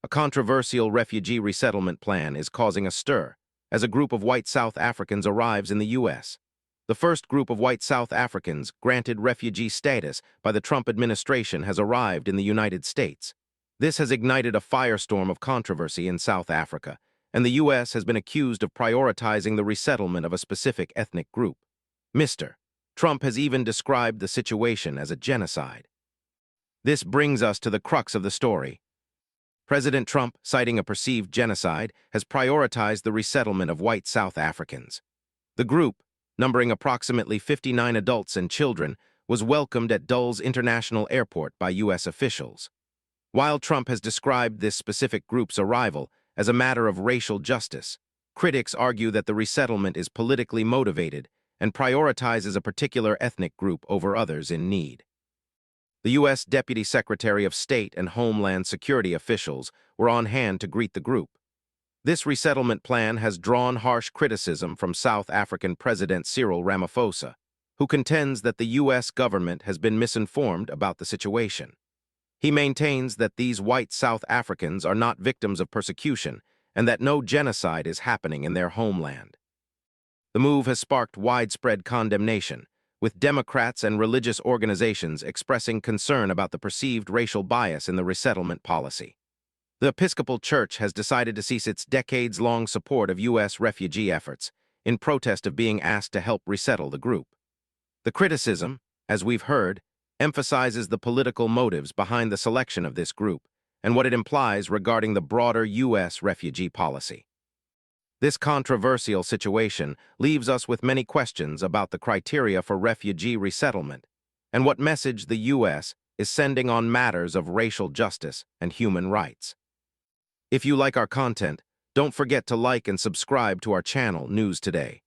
A controversial refugee resettlement plan is causing a stir as a group of white South Africans arrives in the U.S. The first group of white South Africans granted refugee status by the Trump administration has arrived in the United States. This has ignited a firestorm of controversy in South Africa, and the U.S. has been accused of prioritizing the resettlement of a specific ethnic group. Mr. Trump has even described the situation as a genocide. This brings us to the crux of the story. President Trump, citing a perceived genocide, has prioritized the resettlement of white South Africans. The group, numbering approximately 59 adults and children, was welcomed at Dulles International Airport by U.S. officials. While Trump has described this specific group's arrival as a matter of racial justice, critics argue that the resettlement is politically motivated and prioritizes a particular ethnic group over others in need. The U.S. Deputy Secretary of State and Homeland Security officials were on hand to greet the group. This resettlement plan has drawn harsh criticism from South African President Cyril Ramaphosa, who contends that the U.S. government has been misinformed about the situation. He maintains that these white South Africans are not victims of persecution and that no genocide is happening in their homeland. The move has sparked widespread condemnation, with Democrats and religious organizations expressing concern about the perceived racial bias in the resettlement policy. The Episcopal Church has decided to cease its decades-long support of U.S. refugee efforts in protest of being asked to help resettle the group. The criticism, as we've heard, emphasizes the political motives behind the selection of this group and what it implies regarding the broader U.S. refugee policy. This controversial situation leaves us with many questions about the criteria for refugee resettlement and what message the U.S. is sending on matters of racial justice and human rights. If you like our content, don't forget to like and subscribe to our channel, News Today.